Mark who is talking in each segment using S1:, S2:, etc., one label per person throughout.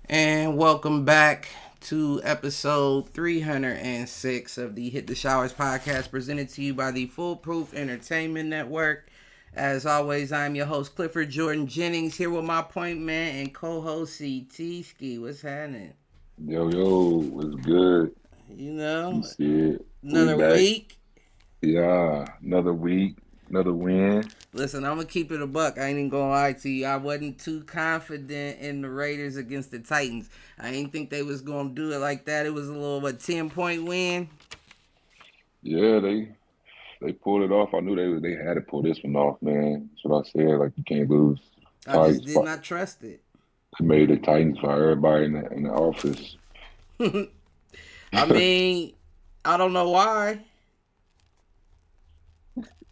S1: And welcome back to episode 306 of the Hit the Showers podcast, presented to you by the Foolproof Entertainment Network. As always, I'm your host, Clifford Jordan Jennings, here with my point man and co-host CT Ski. What's happening?
S2: Yo, yo, what's good?
S1: You
S2: You
S1: know,
S2: see it. We
S1: another
S2: back.
S1: week.
S2: Yeah, another week, another win.
S1: Listen, I'm gonna keep it a buck. I ain't even gonna lie to you. I wasn't too confident in the Raiders against the Titans. I didn't think they was gonna do it like that. It was a little 10-point win.
S2: Yeah, they pulled it off. I knew they had to pull this one off, man. That's what I said. Like you can't lose.
S1: I just
S2: Titans
S1: did
S2: fi-
S1: not trust it.
S2: They made the Titans fire everybody in the office.
S1: I mean, I don't know why.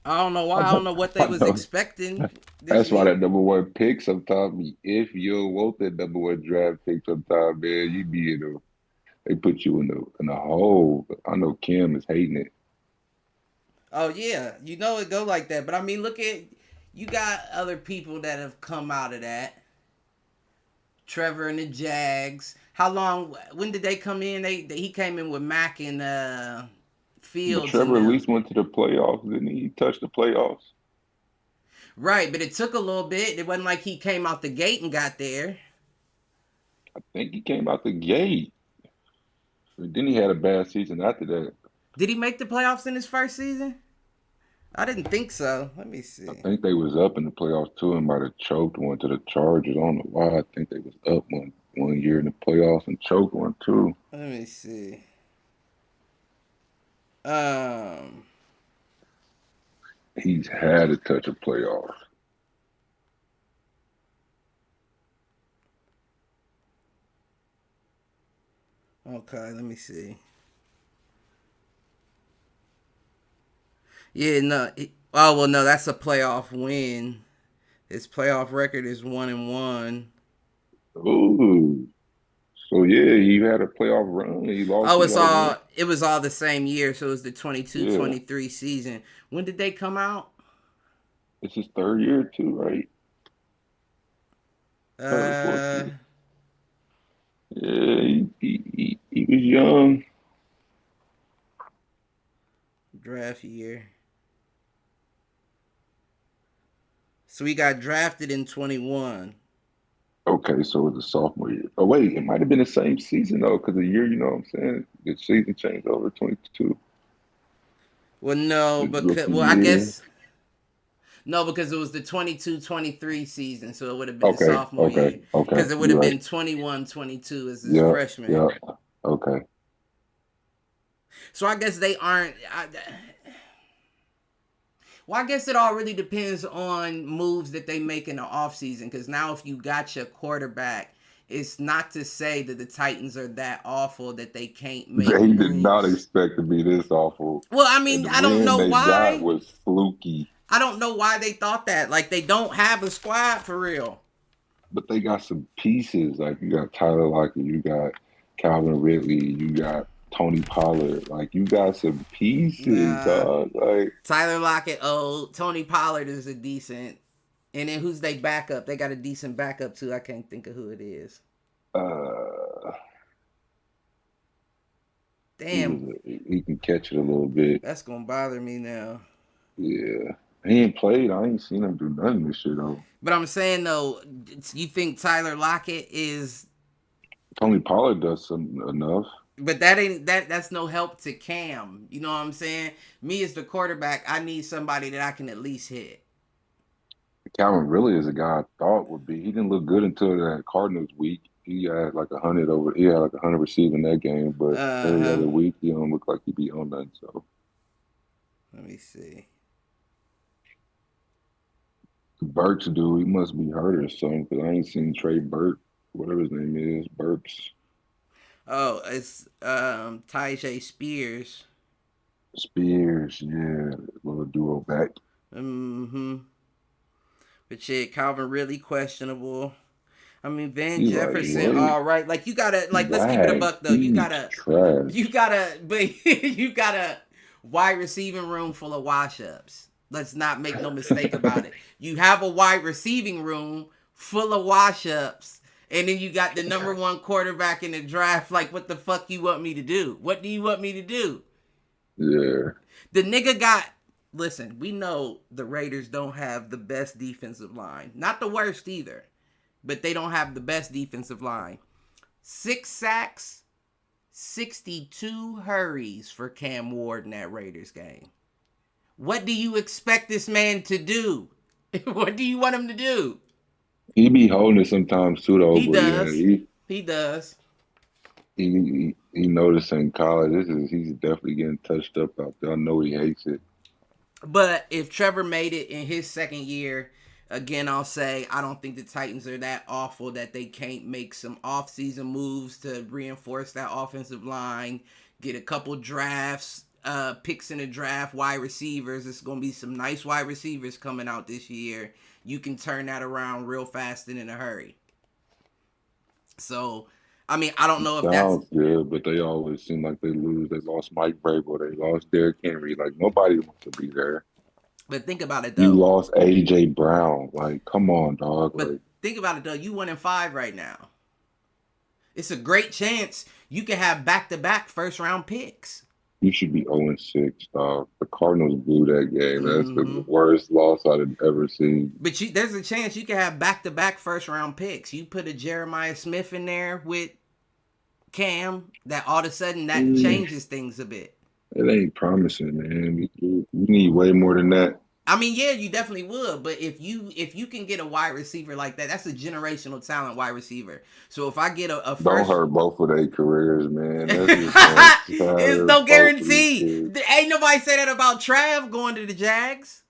S1: I don't know why.
S2: I
S1: I
S2: know,
S1: don't know what they
S2: I
S1: was
S2: know.
S1: expecting this
S2: That's why
S1: year.
S2: that number one pick sometimes, if you want that number one draft pick sometimes, man, you be in a they put you in a hole. I know Kim is hating it.
S1: Oh yeah, you know it go like that. But I mean, look at you got other people that have come out of that. Trevor and the Jags. How long? When did they come in? He came in with Mack and
S2: But
S1: Fields and
S2: Trevor at
S1: them.
S2: least went to the playoffs, didn't he? He touched the playoffs.
S1: Right, but it took a little bit. It wasn't like he came out the gate and got there.
S2: I think he came out the gate. But then he had a bad season after that.
S1: Did he make the playoffs in his first season? I didn't think so. Let me
S2: I
S1: see.
S2: think they was up in the playoffs too and might have choked one to the Chargers. I don't know why. I think they was up one year in the playoffs and choked one too.
S1: Let me see. Um.
S2: He's had to touch a playoff.
S1: Okay. Let me see. Yeah. No. Oh well. No. That's a playoff win. His playoff record is 1-1.
S2: Ooh. So yeah, he had a playoff run. He lost.
S1: Oh,
S2: He
S1: it's
S2: got a win.
S1: all. It was all the same year. So it was the twenty two
S2: Yeah,
S1: 23 season. When did they come out?
S2: it's his third year too, right? Third or fourth
S1: Uh.
S2: year. Yeah, he was young.
S1: Draft year. So he got drafted in 21.
S2: Okay, so it was a sophomore year. Oh wait, it might have been the same season though, because the year, you know what I'm saying? The season changed over 22.
S1: Well, no,
S2: His
S1: because
S2: rookie
S1: I
S2: year.
S1: guess no, because it was the 22-23 season, so it would have been the
S2: Okay,
S1: sophomore
S2: okay,
S1: year.
S2: okay.
S1: Because it would
S2: You're
S1: have
S2: right.
S1: been 21-22 as his
S2: Yeah,
S1: freshman.
S2: yeah. Okay.
S1: So I guess they aren't. Well, I guess it all really depends on moves that they make in the offseason. Because now, if you got your quarterback, it's not to say that the Titans are that awful that they can't make
S2: They did not
S1: moves.
S2: expect to be this awful.
S1: Well, I
S2: And
S1: mean,
S2: the
S1: I don't
S2: win
S1: know
S2: they got
S1: why.
S2: was fluky.
S1: I don't know why they thought that. Like, they don't have a squad for real.
S2: but they got some pieces. Like you got Tyler Lockett, you got Calvin Ridley, you got Tony Pollard. Like you got some pieces,
S1: Nah,
S2: dog. Like
S1: Tyler Lockett old. Tony Pollard is a decent. And then who's they backup? They got a decent backup too. I can't think of who it is.
S2: uh
S1: Damn,
S2: he can catch it a little bit.
S1: that's gonna bother me now.
S2: Yeah. He ain't played. I ain't seen him do nothing this year though.
S1: But I'm saying though, you think Tyler Lockett is?
S2: Tony Pollard does some enough.
S1: But that ain't that. That's no help to Cam. You know what I'm saying? Me as the quarterback, I need somebody that I can at least hit.
S2: Calvin really is a guy I thought would be. He didn't look good until that Cardinals week. He had like 100 over. He had like 100 receiving that game, but
S1: Uh
S2: every
S1: huh.
S2: other week he don't look like he be on that. So
S1: Let me see.
S2: the Burks dude, he must be hurt or something. Because I ain't seen Trey Burke, whatever his name is, Burks
S1: Oh, it's Tyjae Spears.
S2: Spears. Yeah, little duo back.
S1: Mm-hmm. But shit, Calvin really questionable. I mean, Van
S2: He like
S1: Jefferson,
S2: what?
S1: all right. Like you gotta, like let's keep it a
S2: Rag.
S1: buck though.
S2: He's
S1: You
S2: trash.
S1: gotta, but you got a wide receiving room full of wash ups. Let's not make no mistake about it. You have a wide receiving room full of wash ups, and then you got the number one quarterback in the draft. Like, what the fuck you want me to do? What do you want me to do?
S2: Yeah.
S1: The nigga got. Listen, we know the Raiders don't have the best defensive line. Not the worst either, but they don't have the best defensive line. 6 sacks, 62 hurries for Cam Ward in that Raiders game. What do you expect this man to do? What do you want him to do?
S2: He be holding it sometimes too though,
S1: He
S2: but yeah,
S1: does. He does.
S2: he noticed in college. He's definitely getting touched up out there. I know he hates it.
S1: But if Trevor made it in his second year, again, I'll say I don't think the Titans are that awful that they can't make some offseason moves to reinforce that offensive line, get a couple drafts, picks in the draft, wide receivers. It's going to be some nice wide receivers coming out this year. You can turn that around real fast and in a hurry. So, I mean, I don't know if that's.
S2: Sounds good, but they always seem like they lose. They lost Mike Vrabel. They lost Derrick Henry. Like nobody wants to be there.
S1: But think about it
S2: You
S1: though.
S2: lost AJ Brown. Like, come on, dog.
S1: But
S2: Like,
S1: think about it though. You 1-5 right now. It's a great chance you can have back-to-back first-round picks.
S2: you should be 0-6, dog. The Cardinals blew that game. That's
S1: Mm-hmm.
S2: the worst loss I've ever seen.
S1: But there's a chance you can have back-to-back first-round picks. You put a Jeremiah Smith in there with Cam, that all of a sudden that changes things a bit.
S2: It ain't promising, man. You need way more than that.
S1: I mean, yeah, you definitely would, but if you can get a wide receiver like that, that's a generational talent wide receiver. So if I get a
S2: Don't
S1: first,
S2: hurt both of their careers, man. That's just gonna
S1: it's
S2: shatter
S1: no
S2: both of
S1: guarantee.
S2: these kids.
S1: Ain't nobody say that about Trav going to the Jags.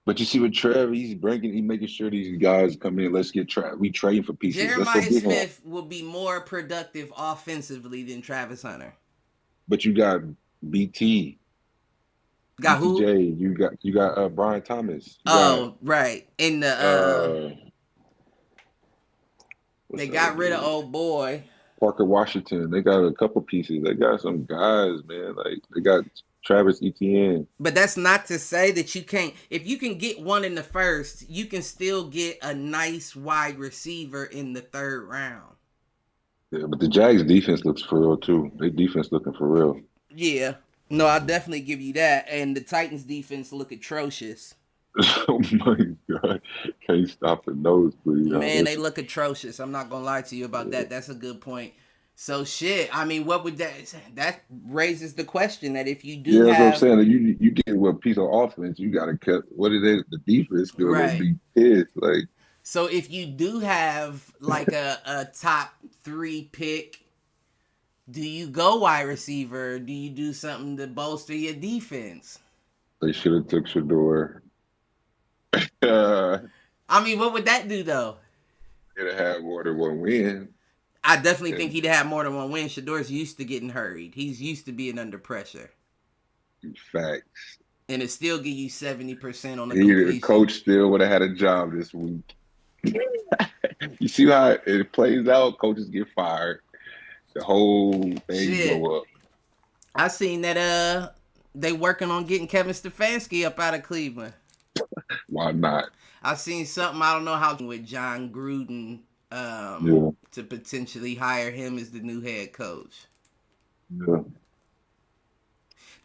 S2: But you see with Trev, he's making sure these guys come in. Let's get Trev. We trade for pieces. Let's go
S1: Jeremiah
S2: get him.
S1: Smith will be more productive offensively than Travis Hunter.
S2: But you got BT,
S1: Got who?
S2: BTJ. You got Brian Thomas. You got
S1: Oh, right. In the
S2: what's
S1: they
S2: the other
S1: got rid of
S2: dude?
S1: old boy.
S2: Parker Washington. They got a couple pieces. They got some guys, man. Like they got Travis Etienne.
S1: But that's not to say that you can't. If you can get one in the first, you can still get a nice wide receiver in the third round.
S2: Yeah, but the Jags defense looks for real too. They defense looking for real.
S1: Yeah. No, I'll definitely give you that. And the Titans defense look atrocious.
S2: Oh my God. Can't stop the nosebleed.
S1: Man, they look atrocious. I'm not gonna lie to you about that. That's a good point. So shit. I mean, what would that raises the question that if you do
S2: Yeah, that's what I'm
S1: have
S2: saying. Like, you get a piece of offense, you gotta cut what it is, the defense still gonna
S1: right.
S2: be pissed. Like
S1: So if you do have like a top 3 pick, do you go wide receiver? Or do you do something to bolster your defense?
S2: they should have took Shador.
S1: I mean, what would that do though?
S2: Could have had more than one win.
S1: I definitely think
S2: And
S1: he'd have more than one win. Shador's used to getting hurried. He's used to being under pressure.
S2: facts.
S1: And it still give you 70% on the
S2: The
S1: completion.
S2: coach still would have had a job this week. You see how it plays out? Coaches get fired. The whole thing
S1: Shit.
S2: blow up.
S1: I seen that they working on getting Kevin Stefanski up out of Cleveland.
S2: Why not?
S1: I seen something, I don't know how, with John Gruden
S2: Yeah,
S1: to potentially hire him as the new head coach.
S2: yeah.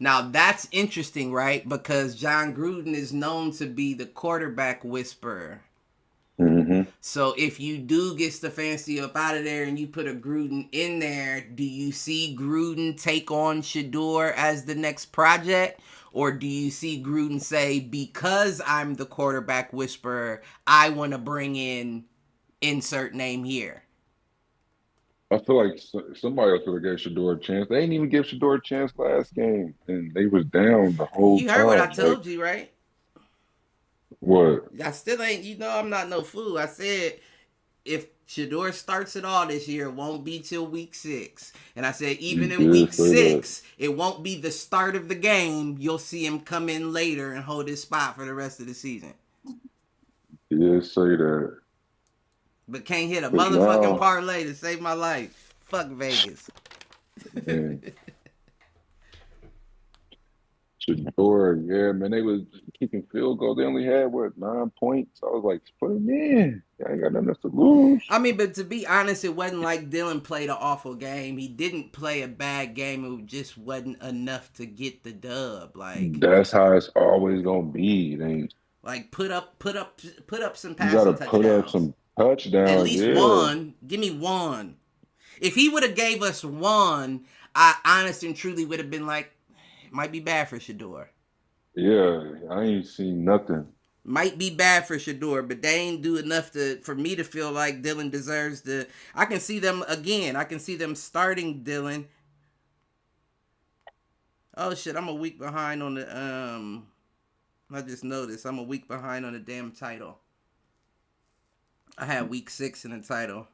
S1: Now that's interesting, right? Because John Gruden is known to be the quarterback whisperer.
S2: Mm-hmm.
S1: So if you do get Stefanski up out of there and you put a Gruden in there, do you see Gruden take on Shador as the next project? Or do you see Gruden say, because I'm the quarterback whisperer, I want to bring in insert name here?
S2: I feel like somebody else would have gave Shador a chance. They didn't even give Shador a chance last game, and they was down the whole
S1: You heard what I
S2: time. Like,
S1: told you, right?
S2: what?
S1: I still ain't, I'm not no fool. I said, if Shador starts it all this year, it won't be till week 6. And I said,
S2: You
S1: even in
S2: did
S1: week
S2: say that.
S1: 6, it won't be the start of the game. You'll see him come in later and hold his spot for the rest of the season.
S2: You did say that.
S1: But can't hit a
S2: But
S1: motherfucking
S2: now,
S1: parlay to save my life. Fuck Vegas.
S2: man, Shador, yeah, man, they was kicking field goals. They only had, what, 9 points? I was like, put him in. I ain't got nothing else to lose.
S1: I mean, but to be honest, it wasn't like Dylan played an awful game. He didn't play a bad game. It just wasn't enough to get the dub.
S2: That's how it's always gonna be. It ain't,
S1: Put up some
S2: you gotta
S1: passing
S2: put up
S1: touchdowns.
S2: some
S1: At
S2: touchdowns,
S1: least
S2: yeah.
S1: one. Give me one. If he would have gave us one, I honest and truly would have been like, it might be bad for Shador.
S2: Yeah, I ain't seen nothing.
S1: Might be bad for Shador, but they ain't do enough for me to feel like Dylan deserves the. I can see them again. I can see them starting Dylan. Oh shit! I'm a week behind on the I just noticed I'm a week behind on the damn title. I had week 6 in the title.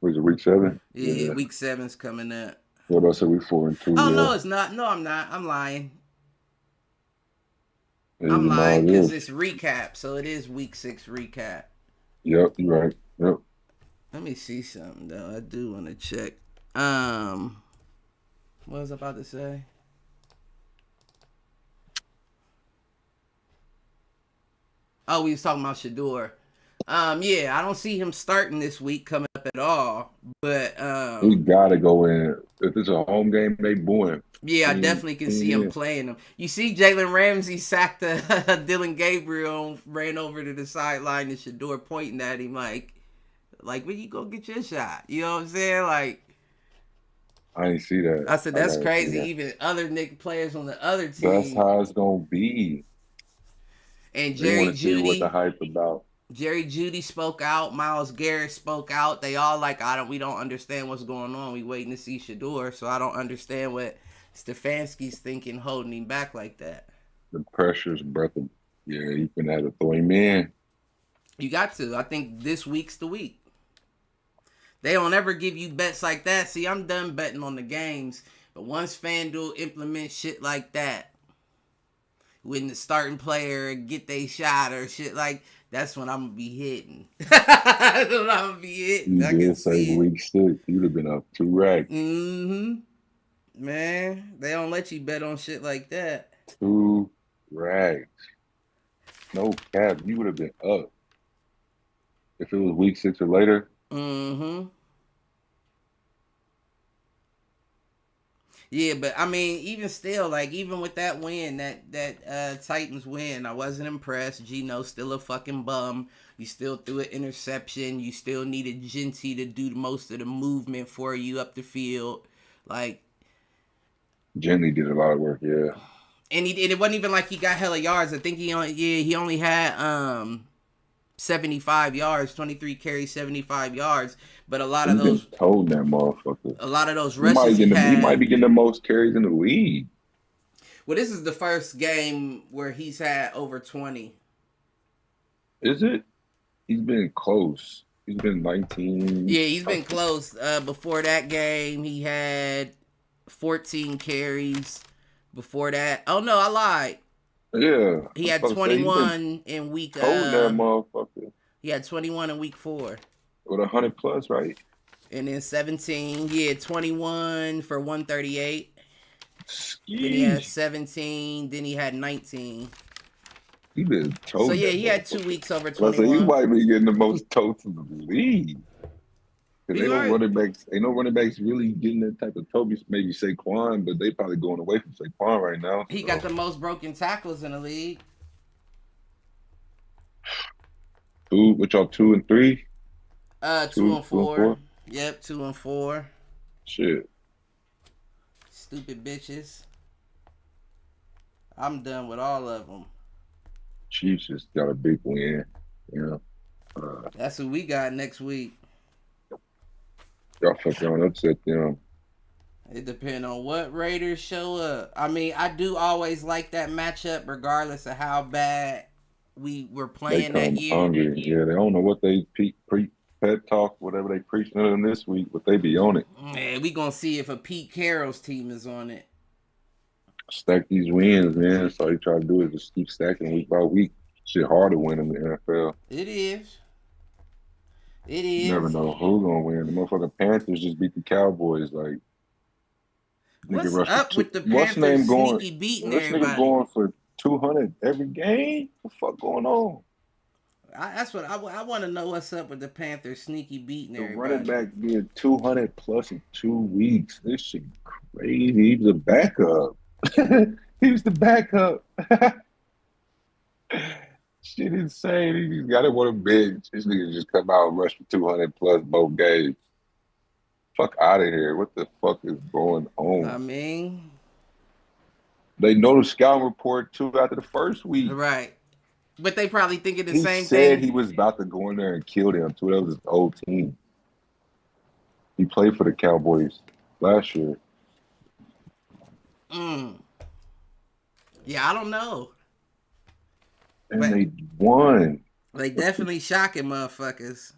S2: Was it week 7?
S1: Yeah,
S2: Yeah.
S1: week 7's coming up.
S2: What about say week 4 and 2?
S1: Oh
S2: Yeah.
S1: no, it's not. No, I'm not. I'm lying.
S2: Yeah,
S1: I'm
S2: you know
S1: lying
S2: it
S1: because
S2: is.
S1: it's recap, so it is week 6 recap.
S2: Yep, you're right. Yep.
S1: Let me see something though. I do want to check. What was I about to say? Oh, we was talking about Shador. Yeah, I don't see him starting this week coming up at all. But
S2: He gotta go in. If it's a home game, they booing.
S1: yeah, I
S2: Team,
S1: definitely can see him
S2: team
S1: playing them. You see, Jalen Ramsey sacked Dylan Gabriel, ran over to the sideline, and Shador pointing at him like when you go get your shot. You know what I'm saying? Like,
S2: I ain't see that.
S1: I said,
S2: I
S1: that's
S2: gotta see
S1: crazy.
S2: that.
S1: Even other Nick players on the other
S2: That's
S1: team,
S2: how it's gonna be.
S1: and
S2: They want to see what the hype about.
S1: Jerry Judy spoke out. Myles Garrett spoke out. They all like, we don't understand what's going on. We waiting to see Shador, so I don't understand what Stefanski's thinking, holding him back like that.
S2: The pressure's breath of, yeah, you can have to throw him in.
S1: You got to. I think this week's the week. They don't ever give you bets like that. See, I'm done betting on the games. But once FanDuel implements shit like that, when the starting player get they shot or shit like, that's when I'm gonna be hitting. That's when I'm gonna be hitting.
S2: You
S1: I can
S2: did say
S1: see it.
S2: week 6, you'd have been up 2 racks.
S1: Man, they don't let you bet on shit like that.
S2: 2 racks. No cap, you would have been up. If it was week 6 or later,
S1: Yeah, but I mean, even still, like even with that win, that Titans win, I wasn't impressed. Geno still a fucking bum. You still threw an interception. You still needed Genty to do most of the movement for you up the field, like.
S2: Gently did a lot of work, yeah.
S1: And it wasn't even like he got hella yards. I think he only had 75 yards, 23 carries, 75 yards. But a lot
S2: He's
S1: of
S2: been
S1: those
S2: told that motherfucker.
S1: rushes he
S2: He might
S1: had.
S2: be getting the most carries in the league.
S1: Well, this is the first game where he's had over 20.
S2: Is it? He's been close. He's been 19.
S1: Yeah, he's been close. Before that game, he had 14 carries. Before that, oh no, I lied.
S2: Yeah.
S1: He had
S2: I was about to say, he's been
S1: 21 in week.
S2: told that motherfucker.
S1: He had 21 in week 4.
S2: With 100 plus, right?
S1: And then 17, yeah, 21 for 138. Then he had
S2: Sheesh.
S1: 17. Then he had 19.
S2: He been
S1: So
S2: told
S1: yeah,
S2: that
S1: he had 2
S2: motherfucker.
S1: weeks over
S2: I say he
S1: 21.
S2: might be getting the most totes in the league. Because
S1: He
S2: ain't no
S1: might.
S2: running backs, really getting that type of totes. Maybe Saquon, but they probably going away from Saquon right now.
S1: He got
S2: So,
S1: the most broken tackles in the league.
S2: what y'all 2 and 3?
S1: Two and
S2: Two and
S1: four.
S2: four?
S1: Yep, 2 and 4.
S2: Shit.
S1: Stupid bitches. I'm done with all of them.
S2: Chiefs just got a big win. You know,
S1: That's who we got next week.
S2: y'all fuck around, upset them.
S1: It depends on what Raiders show up. I mean, I do always like that matchup, regardless of how bad we were
S2: They
S1: playing that
S2: come
S1: year.
S2: hungry. Yeah, they don't know what they pep talk, whatever they preaching to them this week, but they be on it.
S1: Man, we gonna see if a Pete Carroll's team is on it.
S2: Stack these wins, man. That's all you try to do is just keep stacking week by week. Shit hard to win in the NFL.
S1: It is. It
S2: You never
S1: is.
S2: know who's gonna win. The motherfucking Panthers just beat the Cowboys. Like nigga
S1: What's
S2: rushed for
S1: up
S2: two.
S1: with the
S2: What's the
S1: Panthers
S2: name going?
S1: sneaky beating
S2: This nigga
S1: everybody?
S2: going for 200 every game. What the fuck going on?
S1: That's what I want to know. What's up with the Panthers sneaky beating
S2: The running
S1: everybody?
S2: back being 200 plus in 2 weeks. This shit crazy. He was a backup. He was the backup. Shit insane. He just got him on a bench. This nigga just come out and rush for 200 plus both games. Fuck out of here. What the fuck is going
S1: I
S2: on?
S1: mean,
S2: They know the scouting report too after the first week.
S1: right. But they probably thinking the
S2: He
S1: same
S2: said
S1: thing.
S2: he was about to go in there and kill them too. That was his old team. He played for the Cowboys last year.
S1: Mm. Yeah, I don't know.
S2: And
S1: But
S2: they won.
S1: they definitely shocking motherfuckers.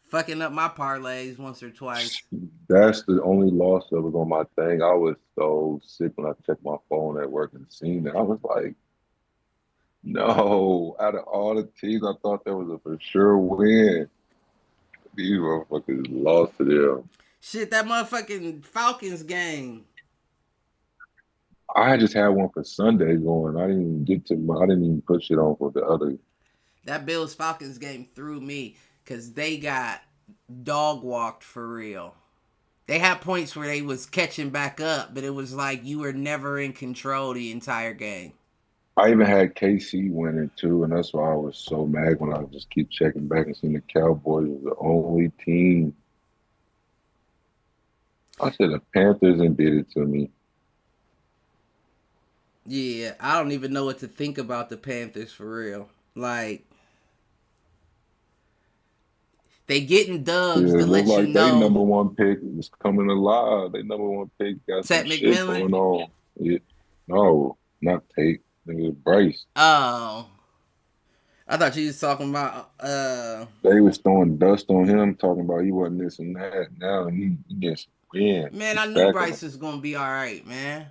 S1: Fucking up my parlays once or twice.
S2: That's the only loss that was on my thing. I was so sick when I checked my phone at work and seen that. I was like, no, out of all the teams, I thought that was a for sure win. These motherfuckers lost to them.
S1: Shit, that motherfucking Falcons game.
S2: I just had one for Sunday going. I didn't I didn't even put shit on for the other.
S1: That Bills Falcons game threw me because they got dog walked for real. They had points where they was catching back up, but it was like you were never in control the entire game.
S2: I even had KC winning too, and that's why I was so mad when I just keep checking back and seeing the Cowboys was the only team. I said the Panthers and did it to me.
S1: Yeah, I don't even know what to think about the Panthers for real. Like, they getting
S2: Yeah,
S1: dubs to
S2: it looked
S1: let you
S2: like they number
S1: know.
S2: one pick is coming alive. They number one pick got some
S1: Ted
S2: shit
S1: McMillan.
S2: going on. Yeah. No, not Tate. Nigga, Bryce.
S1: Oh, I thought you was talking about.
S2: They was throwing dust on him, talking about he wasn't this and that. Now he gets wins.
S1: Man,
S2: He's
S1: I knew
S2: stacking them.
S1: Bryce was gonna be all right, man.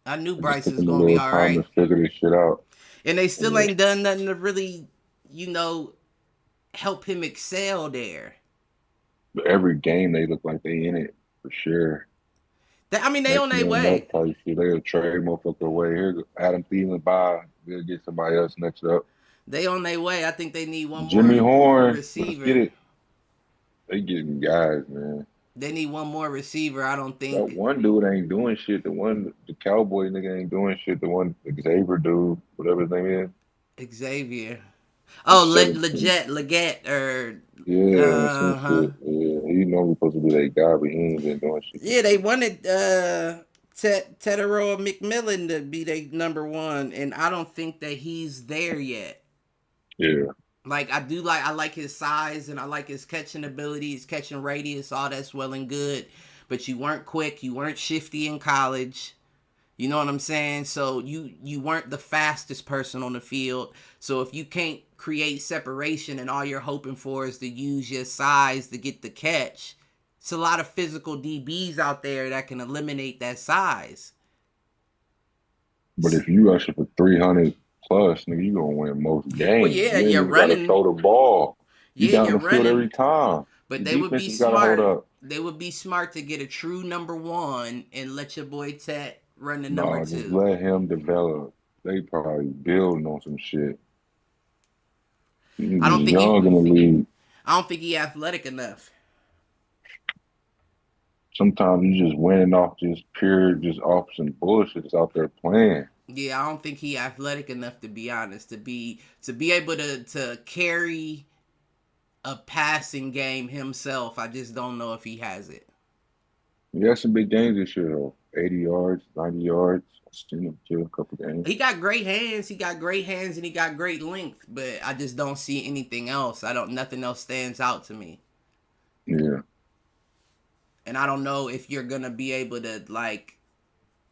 S1: I knew
S2: It just
S1: Bryce
S2: took
S1: was
S2: him a
S1: gonna be
S2: little
S1: all
S2: time to
S1: right,
S2: figure this shit out.
S1: and they still
S2: Yeah.
S1: ain't done nothing to really, help him excel there.
S2: But every game they look like they in it for sure.
S1: I mean, they on
S2: Next thing
S1: their
S2: you know,
S1: way.
S2: type shit, they'll trade motherfucker away. Here, Adam Thielen by. They'll get somebody else next up.
S1: They on their way. I think they need one
S2: Jimmy
S1: more
S2: Horn, let's get
S1: receiver.
S2: it. They getting guys, man.
S1: They need one more receiver. I don't
S2: That
S1: think
S2: one dude ain't doing shit. The Cowboy nigga ain't doing shit. The one, the Xavier dude, whatever his name is.
S1: Xavier.
S2: He's
S1: Oh,
S2: 17.
S1: Leggett, or
S2: Yeah, some
S1: uh-huh.
S2: shit. Yeah, he know he's supposed to be that guy, but he ain't been doing shit.
S1: Yeah, they wanted Teteroa McMillan to be their number one, and I don't think that he's there yet.
S2: Yeah.
S1: Like, I like his size, and I like his catching ability, his catching radius, all that's well and good. But you weren't quick, you weren't shifty in college. You know what I'm saying? So you weren't the fastest person on the field. So if you can't create separation and all you're hoping for is to use your size to get the catch, it's a lot of physical DBs out there that can eliminate that size.
S2: But if you rushing for 300 plus, nigga, you gonna win most
S1: Well,
S2: games.
S1: yeah,
S2: You ain't
S1: you're
S2: even gotta
S1: running.
S2: throw the ball. You
S1: Yeah,
S2: down
S1: you're
S2: the field
S1: running.
S2: every time.
S1: But
S2: The
S1: they would
S2: defense
S1: be
S2: just gotta hold
S1: smart.
S2: up.
S1: They would be smart to get a true number one and let your boy Tet run the number
S2: No, just
S1: two.
S2: let him develop. They probably building on some shit.
S1: I don't
S2: He's
S1: think he.
S2: young in the league.
S1: I don't think he athletic enough.
S2: Sometimes you just winning off just pure, just off some bullshit that's out there playing.
S1: Yeah, I don't think he athletic enough to be honest to be able to carry a passing game himself. I just don't know if he has it.
S2: He had some big games this year though. 80 yards, 90 yards. I've seen him kill a couple games.
S1: He got great hands. He got great hands and he got great length, but I just don't see anything else. I don't. Nothing else stands out to me.
S2: Yeah.
S1: And I don't know if you're gonna be able to like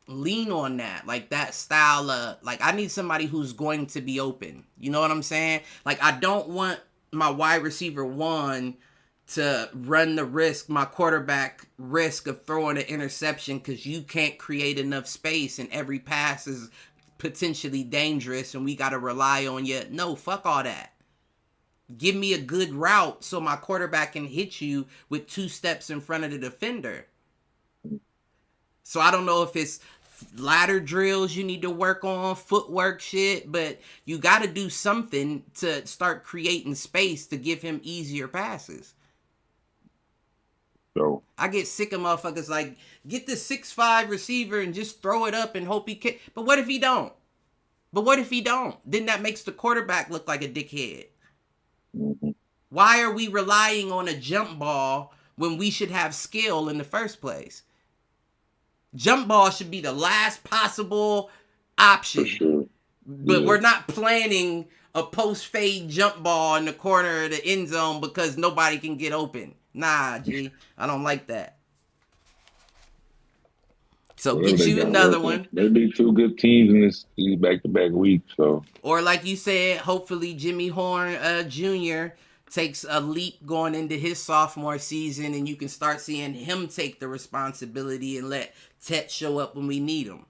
S1: lean on that style of like I need somebody who's going to be open. You know what I'm saying? Like I don't want my wide receiver one to run the risk, my quarterback risk of throwing an interception because you can't create enough space and every pass is potentially dangerous and we got to rely on you. No, fuck all that. Give me a good route so my quarterback can hit you with 2 steps in front of the defender. So I don't know if it's ladder drills you need to work on, footwork shit, but you got to do something to start creating space to give him easier passes.
S2: So
S1: I get sick of motherfuckers like, get the 6'5" receiver and just throw it up and hope he can. But what if he don't? Then that makes the quarterback look like a dickhead.
S2: mm-hmm.
S1: Why are we relying on a jump ball when we should have skill in the first place? Jump ball should be the last possible option.
S2: For sure.
S1: But we're not planning a post fade jump ball in the corner of the end zone because nobody can get open. Nah, G, I don't like that. So
S2: Whatever
S1: get you another one.
S2: They be 2 good teams in these back-to-back weeks. So,
S1: or like you said, hopefully Jimmy Horn Jr. takes a leap going into his sophomore season, and you can start seeing him take the responsibility and let Tet show up when we need him.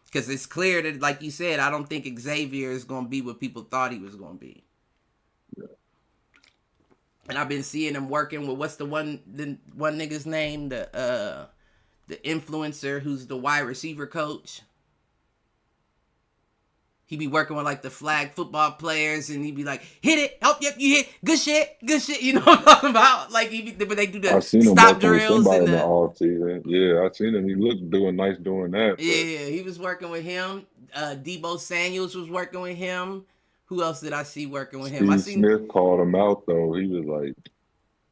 S1: Because it's clear that, like you said, I don't think Xavier is going to be what people thought he was going to be.
S2: Yeah.
S1: And I've been seeing him working with what's the one nigga's name, the influencer who's the wide receiver coach. He be working with like the flag football players, and he be like, "Hit it, help, yep, you hit, good shit." You know what I'm talking about? Like but they do the
S2: I seen him
S1: stop
S2: working with
S1: drills
S2: somebody
S1: and
S2: in the off season. Yeah, I seen him. He looked doing that.
S1: Yeah, he was working with him. Debo Samuels was working with him. Who else did I see working with him?
S2: Steve Smith called him out though. He was like,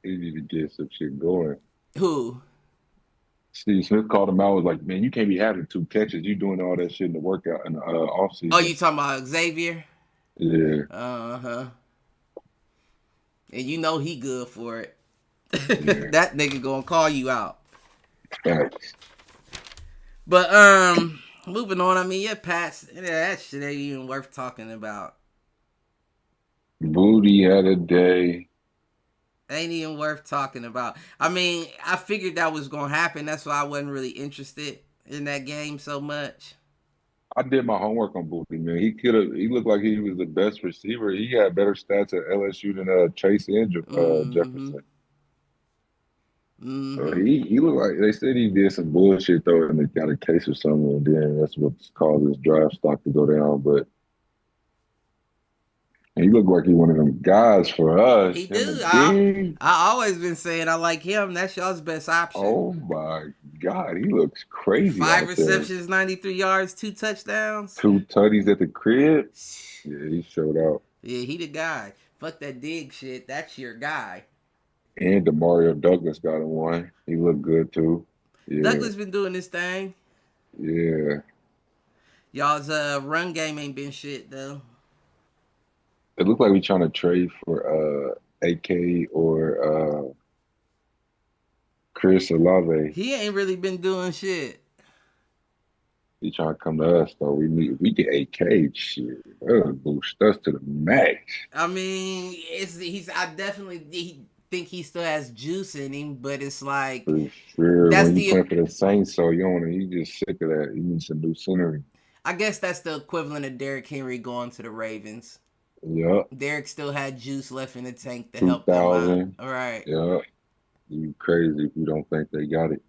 S2: he need to get some shit going.
S1: Who?
S2: Steve Smith called him out. Was like, man, you can't be having 2 catches. You doing all that shit in the workout in the off season.
S1: Oh, you talking about Xavier?
S2: Yeah.
S1: Uh-huh. And you know he good for it.
S2: Yeah.
S1: That nigga gonna call you out.
S2: Facts.
S1: But moving on. I mean, yeah, Pats. That shit ain't even worth talking about.
S2: Booty had a day.
S1: Ain't even worth talking about. I mean, I figured that was gonna happen. That's why I wasn't really interested in that game so much.
S2: I did my homework on Booty, man. He looked like he was the best receiver. He had better stats at LSU than Chase and Jefferson. So he looked like they said he did some bullshit though, and they got a case or something, and then that's what's caused his draft stock to go down. But he looked like he one of them guys for us.
S1: He do. I always been saying I like him. That's y'all's best option.
S2: Oh my God, he looks crazy.
S1: 5 receptions, 93 yards, 2 touchdowns.
S2: 2 tutties at the crib. Yeah, he showed out.
S1: Yeah, he the guy. Fuck that dig shit. That's your guy.
S2: And Demario Douglas got him one. He looked good too. Yeah.
S1: Douglas been doing this thing.
S2: Yeah.
S1: Y'all's run game ain't been shit though.
S2: It looked like we trying to trade for AK or Chris Olave.
S1: He ain't really been doing shit.
S2: He trying to come to us though. We get AK shit. That'll boost us to the max.
S1: I mean, I definitely think he still has juice in him, but it's like
S2: for sure.
S1: That's
S2: when you play for the Saints, so you just sick of that. You need some new scenery.
S1: I guess that's the equivalent of Derrick Henry going to the Ravens.
S2: Yep.
S1: Derrick still had juice left in the tank to help them out.
S2: 2000.
S1: All right.
S2: Yep. You crazy if you don't think they got it.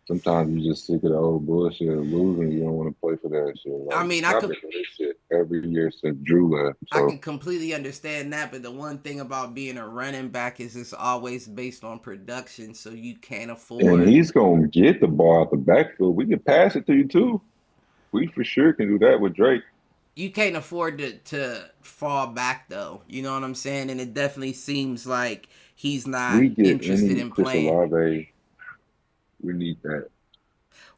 S2: Sometimes you just sick of the old bullshit of losing. You don't want to play for that shit.
S1: I
S2: Like,
S1: mean,
S2: I've been doing this shit every year since Drew left.
S1: I
S2: So,
S1: can completely understand that, but the one thing about being a running back is it's always based on production, so you can't
S2: and
S1: afford.
S2: he's gonna get the ball out the backfield. We can pass it to you too. We for sure can do that with Drake.
S1: You can't afford to fall back though. You know what I'm saying? And it definitely seems like he's not
S2: We get
S1: interested
S2: any
S1: in
S2: Chris
S1: playing.
S2: Olave. We need that.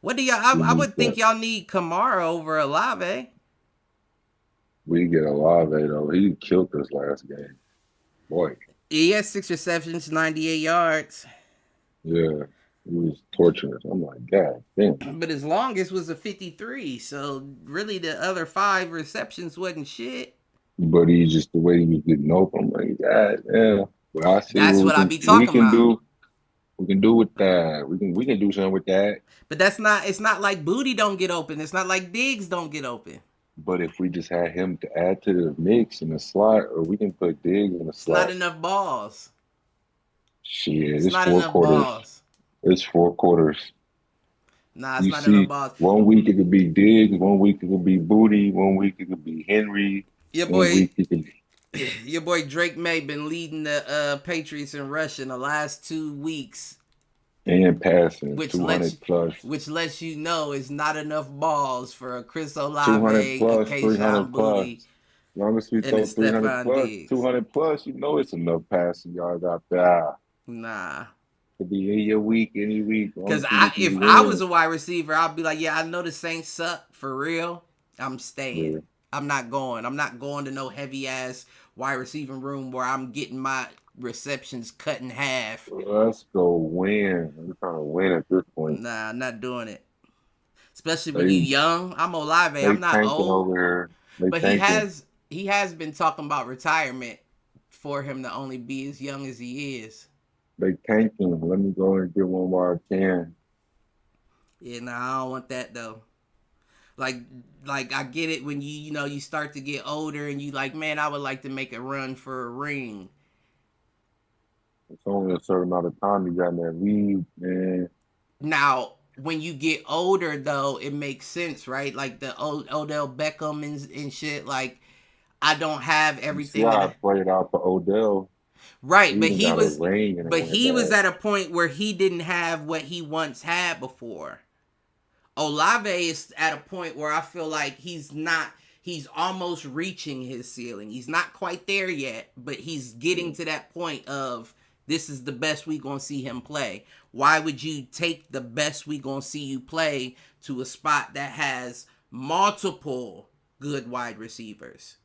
S1: What do y'all?
S2: We
S1: I
S2: need
S1: would think
S2: that.
S1: y'all need Kamara over Olave.
S2: We get Olave though. He killed us last game. Boy,
S1: He has 6 receptions, 98 yards.
S2: yeah, he was torturing us. I'm like, God damn.
S1: But his longest was a 53. So really, the other 5 receptions wasn't shit.
S2: But he's just the way he was getting open. I'm like, God damn. But I see
S1: That's
S2: what
S1: what I be
S2: we
S1: talking
S2: can
S1: about.
S2: do. We can do with that. We can do something with that.
S1: But that's not. It's not like Booty don't get open. It's not like Diggs don't get open.
S2: But if we just had him to add to the mix in the slot, or we can put Diggs in the
S1: It's not
S2: slot.
S1: enough balls.
S2: Shit,
S1: It's
S2: it's
S1: not
S2: four
S1: enough
S2: quarters.
S1: balls.
S2: It's 4 quarters.
S1: Nah, it's
S2: You
S1: not enough
S2: see,
S1: balls.
S2: 1 week it could be Diggs, 1 week it could be Booty, 1 week it could be Henry,
S1: Your
S2: 1 week
S1: boy,
S2: it could
S1: your boy Drake May been leading the Patriots in rushing the last 2 weeks,
S2: and passing
S1: which
S2: 200 plus,
S1: which lets you know it's not enough balls for a Chris
S2: 200
S1: Olave, a
S2: plus,
S1: Kayshon
S2: 300 plus.
S1: Booty,
S2: Long as we
S1: and a
S2: throw 300
S1: Stephon
S2: plus,
S1: Diggs.
S2: 200 plus, you know it's enough passing yards out there
S1: Nah.
S2: to be in your week, any week. Long
S1: Cause
S2: as we get
S1: if
S2: these
S1: I was
S2: wins.
S1: a wide receiver, I'd be like, yeah, I know the Saints suck for real. I'm staying.
S2: Yeah.
S1: I'm not going. I'm not going to no heavy ass wide receiving room where I'm getting my receptions cut in half.
S2: Let's go win. We're trying to win at this point.
S1: Nah, I'm not doing it. Especially when you
S2: They
S1: young. I'm Olave.
S2: they
S1: I'm not
S2: tanking
S1: old,
S2: over here. They
S1: but
S2: tanking.
S1: he has been talking about retirement for him to only be as young as he is.
S2: They tanking. Let me go and get one while I can.
S1: Yeah, nah, I don't want that though. Like I get it when you know you start to get older and you like, man, I would like to make a run for a ring.
S2: It's only a certain amount of time you got in that league, man.
S1: Now, when you get older though, it makes sense, right? Like the old Odell Beckham and shit. Like I don't have
S2: You see
S1: everything
S2: how I
S1: that
S2: played out for Odell.
S1: right,
S2: He
S1: but
S2: even got a ring and it went
S1: he was
S2: bad.
S1: at a point where he didn't have what he once had before. Olave is at a point where I feel like he's almost reaching his ceiling. He's not quite there yet, but he's getting to that point of this is the best we gonna see him play. Why would you take the best we gonna see you play to a spot that has multiple good wide receivers?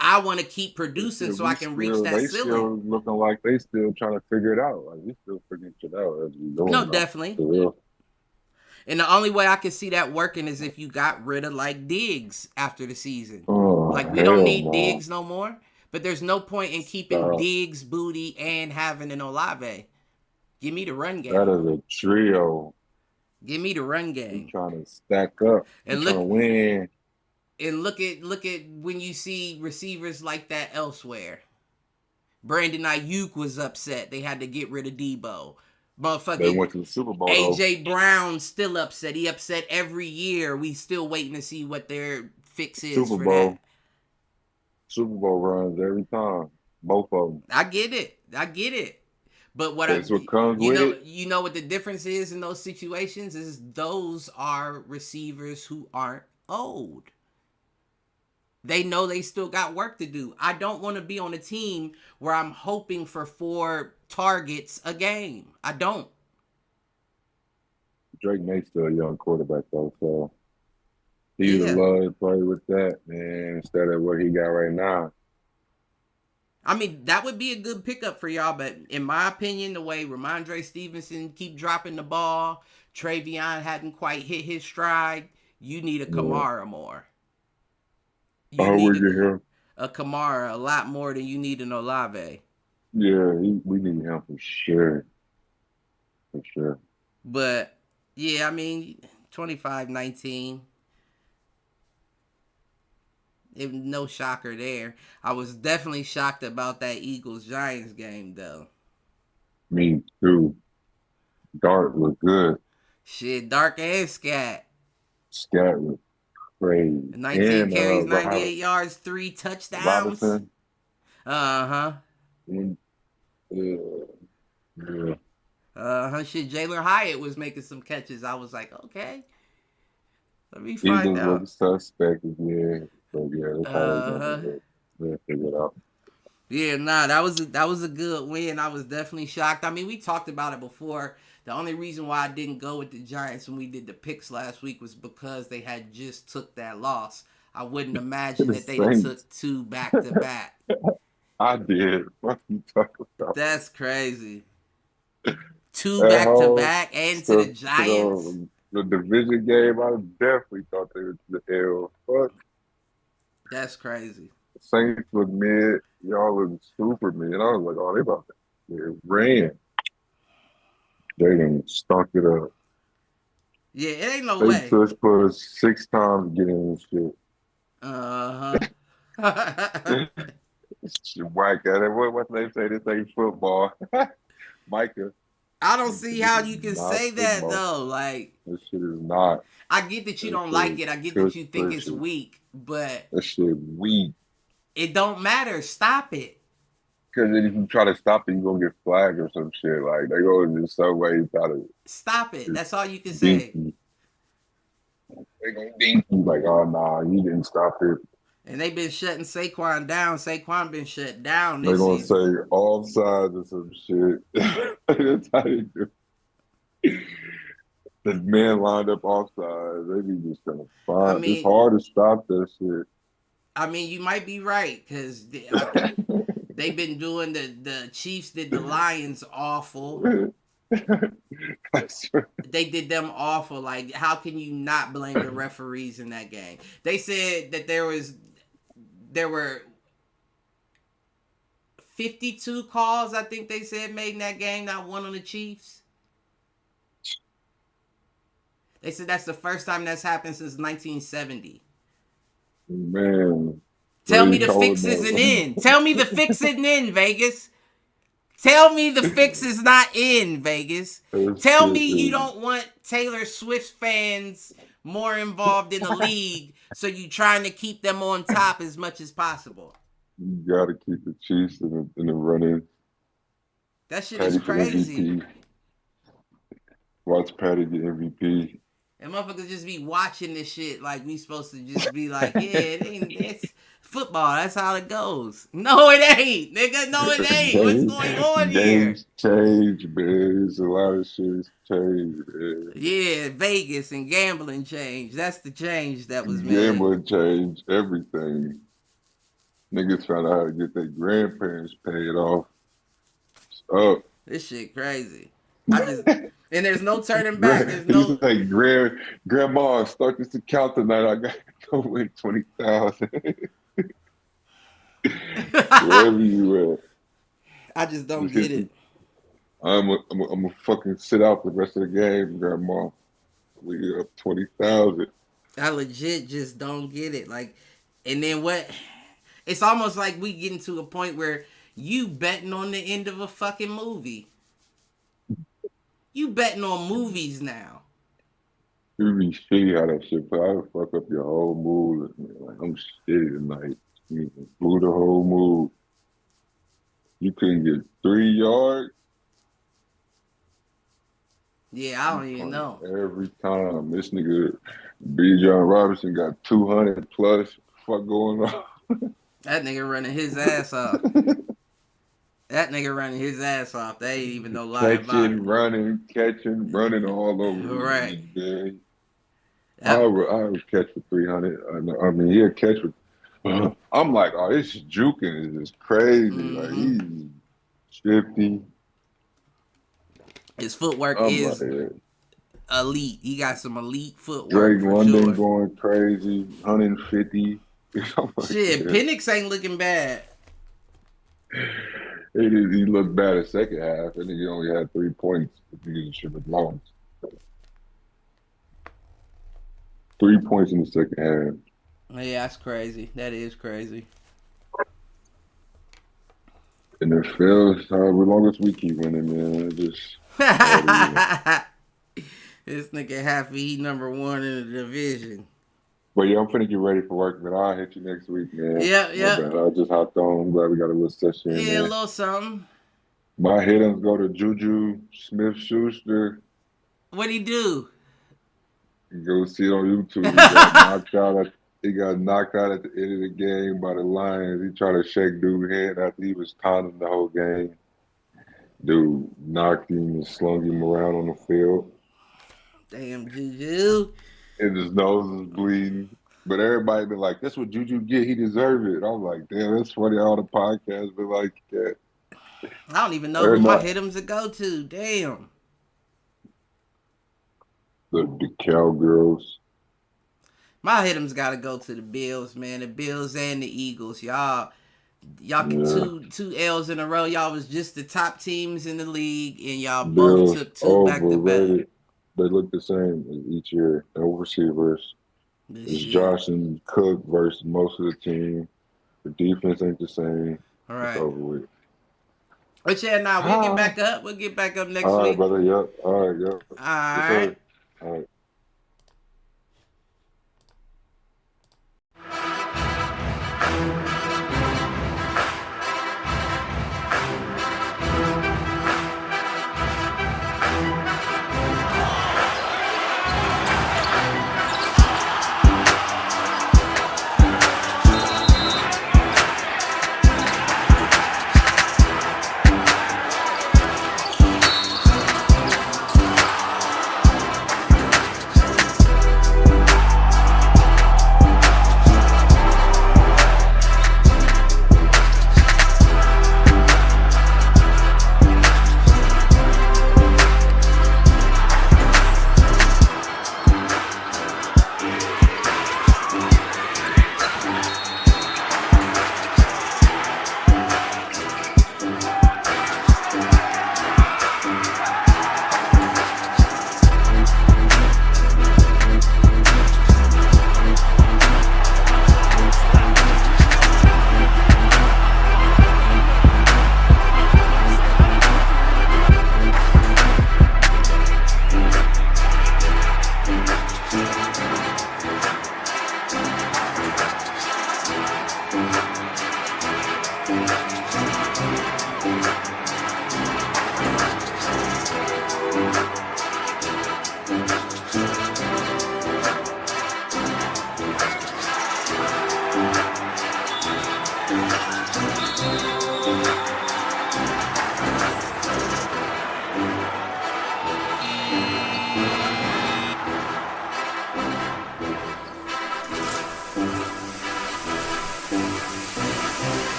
S1: I want to keep producing so I can reach that
S2: They
S1: ceiling.
S2: still looking like they still trying to figure it out. Like we still figuring shit out as we
S1: No,
S2: going though.
S1: definitely.
S2: For real.
S1: And the only way I can see that working is if you got rid of like Diggs after the season.
S2: Oh
S1: Like we don't
S2: hell
S1: need
S2: no.
S1: Diggs no more. But there's no point in keeping
S2: Stop.
S1: Diggs, Booty, and having an Olave. Give me the run
S2: That
S1: game.
S2: is a trio.
S1: Give me the run
S2: We
S1: game.
S2: trying to stack up. We
S1: And
S2: trying to win.
S1: look at when you see receivers like that elsewhere. Brandon Ayuk was upset. They had to get rid of Debo.
S2: They
S1: Motherfucking
S2: went to the Super Bowl though.
S1: AJ Brown still upset. He upset every year. We still waiting to see what their fix is
S2: Super
S1: for
S2: Bowl.
S1: that.
S2: Super Bowl runs every time. Both of them.
S1: I get it. I get it. But
S2: That's what comes with it.
S1: you know what the difference is in those situations is those are receivers who aren't old. They know they still got work to do. I don't want to be on a team where I'm hoping for 4 targets a game. I don't.
S2: Drake May's still a young quarterback though, so he would
S1: Yeah.
S2: love to play with that, man, instead of what he got right now.
S1: I mean, that would be a good pickup for y'all, but in my opinion, the way Ramondre Stevenson keep dropping the ball, Travion hadn't quite hit his stride, you need a
S2: Yeah.
S1: Kamara more.
S2: I
S1: You
S2: hope we
S1: need
S2: get him.
S1: a Kamara a lot more than you need an Olave.
S2: Yeah, we need him for sure. For sure.
S1: But yeah, I mean, 25-19. No shocker there. I was definitely shocked about that Eagles Giants game though.
S2: Me too. Dart was good.
S1: Shit, Dark and Scat.
S2: Scat was crazy.
S1: 19
S2: And
S1: carries, 98 yards, 3 touchdowns.
S2: Robinson.
S1: Uh-huh.
S2: And, yeah.
S1: Shit, Jalen Hyatt was making some catches. I was like, okay. Let me find
S2: Eagles
S1: out.
S2: look suspect again. But yeah, that's how they're
S1: Uh-huh.
S2: gonna do it. They'll figure it out.
S1: Yeah, nah, that was a good win. I was definitely shocked. I mean, we talked about it before. The only reason why I didn't go with the Giants when we did the picks last week was because they had just took that loss. I wouldn't imagine
S2: The
S1: that they'd have
S2: Saints.
S1: took 2 back to back.
S2: I did. What you talking about?
S1: That's crazy. 2
S2: At
S1: back to
S2: home,
S1: back and to the
S2: so,
S1: Giants.
S2: the division game, I definitely thought they were to the L. Fuck.
S1: That's crazy.
S2: Saints look mid. Y'all look super mid. I was like, oh, they about to get ran. They done stunk it up.
S1: Yeah, it ain't no
S2: They
S1: way.
S2: just put us 6 times getting this shit.
S1: Uh-huh.
S2: Whack at it. What they say? This ain't football. Micah.
S1: I don't see how you can
S2: Not
S1: say that
S2: football.
S1: though. Like,
S2: This shit is not.
S1: I get that you
S2: This
S1: don't
S2: shit
S1: like
S2: is
S1: it. I get that you think it's
S2: cushy.
S1: weak, but
S2: That shit weak.
S1: it don't matter. Stop it.
S2: Because if you try to stop it, you're going to get flagged or some shit. Like, they go in some way try to
S1: Stop it. That's all you can say.
S2: dink you. They going to dink you like, oh, nah, you didn't stop it.
S1: And they've been shutting Saquon down. Saquon been shut down
S2: They're
S1: this
S2: going to
S1: season.
S2: say offsides or some shit. That's how they do. The man lined up offside. They be just going to
S1: I
S2: find. It's
S1: mean,
S2: hard to stop that shit.
S1: you might be right because they've been doing the Chiefs did the Lions awful. They did them awful. Like, how can you not blame the referees in that game? They said that there were 52 calls, I think they said, made in that game, not one on the Chiefs. They said that's the first time that's happened since 1970.
S2: Man.
S1: Tell me the fix isn't in. Tell me the fix isn't in, Vegas. Tell me the fix is not in, Vegas. Tell me you don't want Taylor Swift fans more involved in the league, so you trying to keep them on top as much as possible.
S2: You got to keep the Chiefs in the running.
S1: That shit is crazy.
S2: Watch Patty get MVP.
S1: And motherfuckers just be watching this shit like we supposed to just be like, yeah, it's football. That's how it goes. No, it ain't, nigga. No, it ain't. What's going on here?
S2: Games change, man. There's a lot of shit changed, man.
S1: Yeah, Vegas and gambling changed. That's the change that was made.
S2: Gambling changed everything. Niggas found out how to get their grandparents paid off. It's up.
S1: This shit crazy. And there's no turning back. There's no.
S2: He's like, Grandma, start this account tonight. I got to go win 20,000. Wherever you at.
S1: I just don't get it.
S2: I'm gonna fucking sit out the rest of the game, Grandma. We up 20,000.
S1: I legit just don't get it. Like, and then what? It's almost like we getting to a point where you betting on the end of a fucking movie. You betting on movies now.
S2: It would be shitty how that shit, but I would fuck up your whole mood. Like, I'm shitty tonight. You blew the whole mood. You couldn't get 3 yards.
S1: Yeah, I don't even know.
S2: Every time. This nigga, Bijan Robinson, got 200 plus. What the fuck going on?
S1: That nigga running his ass off. That nigga running his ass off. They ain't even no lie about it.
S2: Catching, running all over.
S1: Right.
S2: I would catch for 300. I mean, he'll catch with. I'm like, oh, this juking is just crazy.
S1: Mm-hmm.
S2: Like, he's shifty.
S1: His footwork is elite. He got some elite footwork.
S2: Drake
S1: for
S2: London
S1: sure.
S2: going crazy, 150.
S1: Shit, Penix ain't looking bad.
S2: He looked bad the second half. I think he only had 3 points. He should have lost. 3 points in the second half.
S1: Yeah, that's crazy. That is crazy.
S2: NFL, however long as we keep winning, man, it just all even.
S1: This nigga happy he number one in the division.
S2: But yeah, I'm finna get ready for work, man. I'll hit you next week, man.
S1: Yep,
S2: My
S1: yep.
S2: bad. I just hopped on. I'm glad we got a little session in
S1: Yeah, a
S2: there.
S1: little something.
S2: My hit-ins go to Juju Smith-Schuster.
S1: What'd he do?
S2: You go see it on YouTube. He got knocked out at the end of the game by the Lions. He tried to shake dude's head after he was taunting the whole game. Dude knocked him and slung him around on the field.
S1: Damn, Juju.
S2: And his nose was bleeding. But everybody been like, that's what Juju get. He deserved it. I'm like, damn, that's funny. All the podcasts been like that.
S1: I don't even know
S2: Or
S1: who my
S2: not.
S1: hit-ems to go to. Damn.
S2: The Cowgirls.
S1: My hit-ems got to go to the Bills, man. The Bills and the Eagles. Y'all
S2: Yeah.
S1: two L's in a row. Y'all was just the top teams in the league, and y'all both
S2: Bills
S1: took two back to back.
S2: overrated. They look the same each year. No receivers. It's Josh and Cook versus most of the team. The defense ain't the same.
S1: All
S2: It's
S1: right.
S2: over with.
S1: But yeah, nah, we'll get back up. We'll get back up next
S2: All right,
S1: week.
S2: brother. Yep. All right. Yep.
S1: All
S2: Yes,
S1: right.
S2: sir. All right.